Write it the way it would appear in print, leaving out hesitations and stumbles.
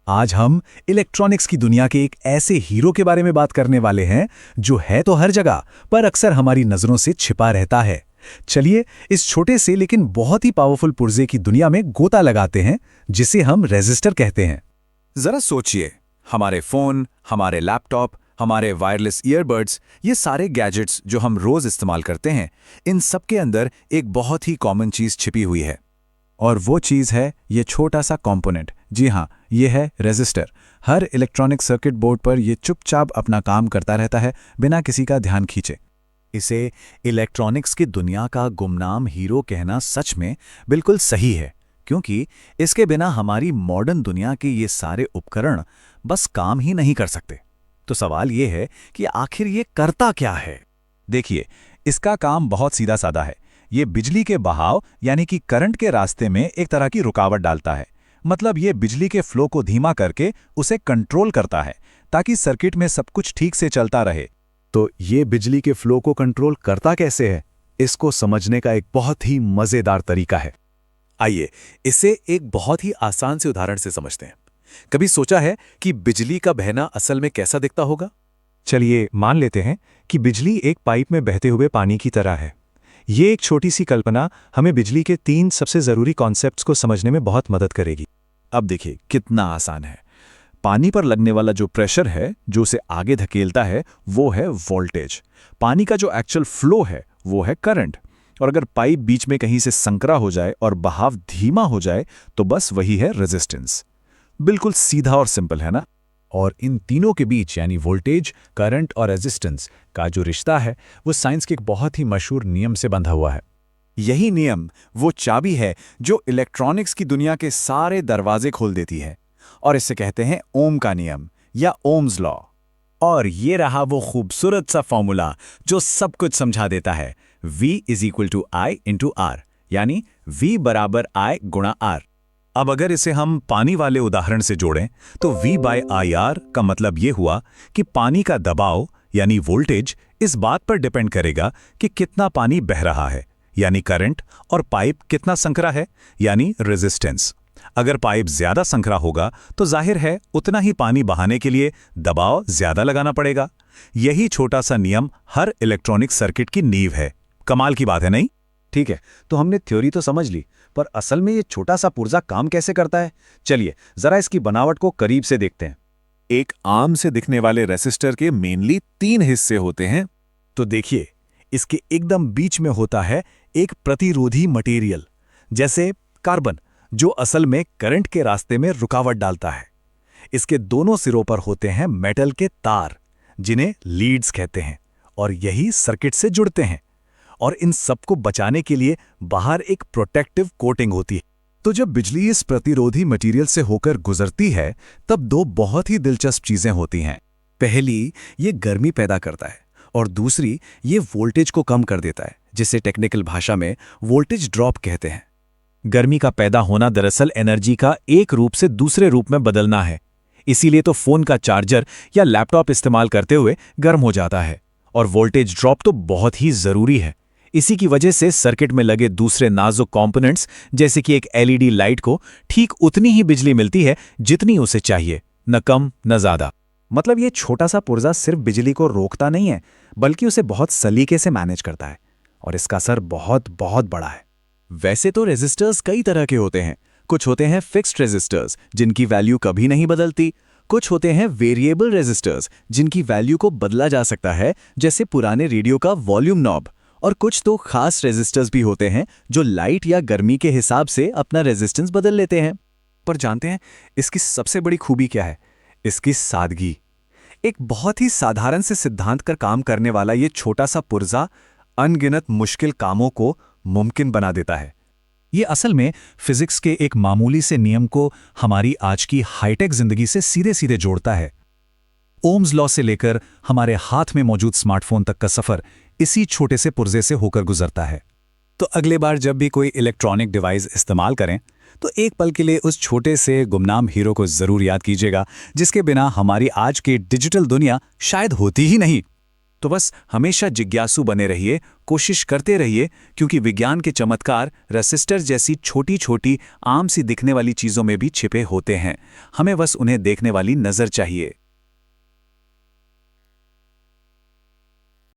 आज हम इलेक्ट्रॉनिक्स की दुनिया के एक ऐसे हीरो के बारे में बात करने वाले हैं जो है तो हर जगह पर अक्सर हमारी नजरों से छिपा रहता है। चलिए इस छोटे से लेकिन बहुत ही पावरफुल पुर्जे की दुनिया में गोता लगाते हैं जिसे हम रेजिस्टर कहते हैं। जरा सोचिए, हमारे फोन, हमारे लैपटॉप, हमारे वायरलेस ईयरबड्स, ये सारे गैजेट्स जो हम रोज इस्तेमाल करते हैं, इन सब के अंदर एक बहुत ही कॉमन चीज छिपी हुई है। और वो चीज़ है ये छोटा सा कंपोनेंट। जी हाँ, ये है रेजिस्टर। हर इलेक्ट्रॉनिक सर्किट बोर्ड पर ये चुपचाप अपना काम करता रहता है बिना किसी का ध्यान खींचे। इसे इलेक्ट्रॉनिक्स की दुनिया का गुमनाम हीरो कहना सच में बिल्कुल सही है, क्योंकि इसके बिना हमारी मॉडर्न दुनिया के ये सारे उपकरण बस काम ही नहीं कर सकते। तो सवाल ये है कि आखिर ये करता क्या है? देखिए, इसका काम बहुत सीधा साधा है। ये बिजली के बहाव यानी कि करंट के रास्ते में एक तरह की रुकावट डालता है। मतलब ये बिजली के फ्लो को धीमा करके उसे कंट्रोल करता है ताकि सर्किट में सब कुछ ठीक से चलता रहे। तो ये बिजली के फ्लो को कंट्रोल करता कैसे है, इसको समझने का एक बहुत ही मजेदार तरीका है। आइए इसे एक बहुत ही आसान से उदाहरण से समझते हैं। कभी सोचा है कि बिजली का बहना असल में कैसा दिखता होगा? चलिए मान लेते हैं कि बिजली एक पाइप में बहते हुए पानी की तरह है। ये एक छोटी सी कल्पना हमें बिजली के 3 सबसे ज़रूरी कॉन्सेप्ट्स को समझने में बहुत मदद करेगी। अब देखिए कितना आसान है। पानी पर लगने वाला जो प्रेशर है जो उसे आगे धकेलता है वो है वोल्टेज। पानी का जो एक्चुअल फ्लो है वो है करंट। और अगर पाइप बीच में कहीं से संकरा हो जाए और बहाव धीमा हो जाए तो बस वही है रेजिस्टेंस। बिल्कुल सीधा और सिंपल है ना? और इन तीनों के बीच यानी वोल्टेज, करंट और रेजिस्टेंस का जो रिश्ता है वो साइंस के एक बहुत ही मशहूर नियम से बंधा हुआ है। यही नियम वो चाबी है जो इलेक्ट्रॉनिक्स की दुनिया के सारे दरवाजे खोल देती है, और इसे कहते हैं ओम का नियम या ओम्स लॉ। और ये रहा वो खूबसूरत सा फॉर्मूला जो सब कुछ समझा देता है। V = I × R, यानी V = I × R। अब अगर इसे हम पानी वाले उदाहरण से जोड़ें तो V/IR का मतलब ये हुआ कि पानी का दबाव यानी वोल्टेज इस बात पर डिपेंड करेगा कि कितना पानी बह रहा है यानी करंट, और पाइप कितना संकरा है यानी रेजिस्टेंस। अगर पाइप ज्यादा संकरा होगा तो जाहिर है उतना ही पानी बहाने के लिए दबाव ज्यादा लगाना पड़ेगा। यही छोटा सा नियम हर इलेक्ट्रॉनिक सर्किट की नींव है। कमाल की बात है नहीं? ठीक है, तो हमने थ्योरी तो समझ ली, पर असल में ये छोटा सा पुर्जा काम कैसे करता है? चलिए जरा इसकी बनावट को करीब से देखते हैं। एक आम से दिखने वाले रेसिस्टर के मेनली 3 हिस्से होते हैं। तो देखिए, इसके एकदम बीच में होता है एक प्रतिरोधी मटेरियल, जैसे कार्बन, जो असल में करंट के रास्ते में रुकावट डालता है। इसके दोनों सिरों पर होते हैं मेटल के तार, जिन्हें लीड्स कहते हैं, और यही सर्किट से जुड़ते हैं। और इन सबको बचाने के लिए बाहर एक प्रोटेक्टिव कोटिंग होती है। तो जब बिजली इस प्रतिरोधी मटेरियल से होकर गुजरती है तब 2 बहुत ही दिलचस्प चीजें होती हैं। पहली, ये गर्मी पैदा करता है, और दूसरी, ये वोल्टेज को कम कर देता है, जिसे टेक्निकल भाषा में वोल्टेज ड्रॉप कहते हैं। गर्मी का पैदा होना दरअसल एनर्जी का एक रूप से दूसरे रूप में बदलना है। इसीलिए तो फोन का चार्जर या लैपटॉप इस्तेमाल करते हुए गर्म हो जाता है। और वोल्टेज ड्रॉप तो बहुत ही जरूरी है। इसी की वजह से सर्किट में लगे दूसरे नाजुक कंपोनेंट्स जैसे कि एक एलईडी लाइट को ठीक उतनी ही बिजली मिलती है जितनी उसे चाहिए, न कम न ज्यादा। मतलब ये छोटा सा पुर्जा सिर्फ बिजली को रोकता नहीं है, बल्कि उसे बहुत सलीके से मैनेज करता है, और इसका असर बहुत बहुत बड़ा है। वैसे तो रेजिस्टर्स कई तरह के होते हैं। कुछ होते हैं फिक्स्ड रेजिस्टर्स जिनकी वैल्यू कभी नहीं बदलती। कुछ होते हैं वेरिएबल रेजिस्टर्स जिनकी वैल्यू को बदला जा सकता है, जैसे पुराने रेडियो का वॉल्यूम नॉब। और कुछ तो खास रेजिस्टर्स भी होते हैं जो लाइट या गर्मी के हिसाब से अपना रेजिस्टेंस बदल लेते हैं। पर जानते हैं इसकी सबसे बड़ी खूबी क्या है? इसकी सादगी। एक बहुत ही साधारण से सिद्धांत कर काम करने वाला ये छोटा सा पुर्जा अनगिनत मुश्किल कामों को मुमकिन बना देता है। ये असल में फिजिक्स के एक मामूली से नियम को हमारी आज की हाईटेक जिंदगी से सीधे सीधे जोड़ता है। ओम्स लॉ से लेकर हमारे हाथ में मौजूद स्मार्टफोन तक का सफर इसी छोटे से पुर्जे से होकर गुजरता है। तो अगले बार जब भी कोई इलेक्ट्रॉनिक डिवाइस इस्तेमाल करें तो एक पल के लिए उस छोटे से गुमनाम हीरो को जरूर याद कीजिएगा, जिसके बिना हमारी आज की डिजिटल दुनिया शायद होती ही नहीं। तो बस हमेशा जिज्ञासु बने रहिए, कोशिश करते रहिए, क्योंकि विज्ञान के चमत्कार रेसिस्टर जैसी छोटी छोटी आम सी दिखने वाली चीज़ों में भी छिपे होते हैं। हमें बस उन्हें देखने वाली नज़र चाहिए।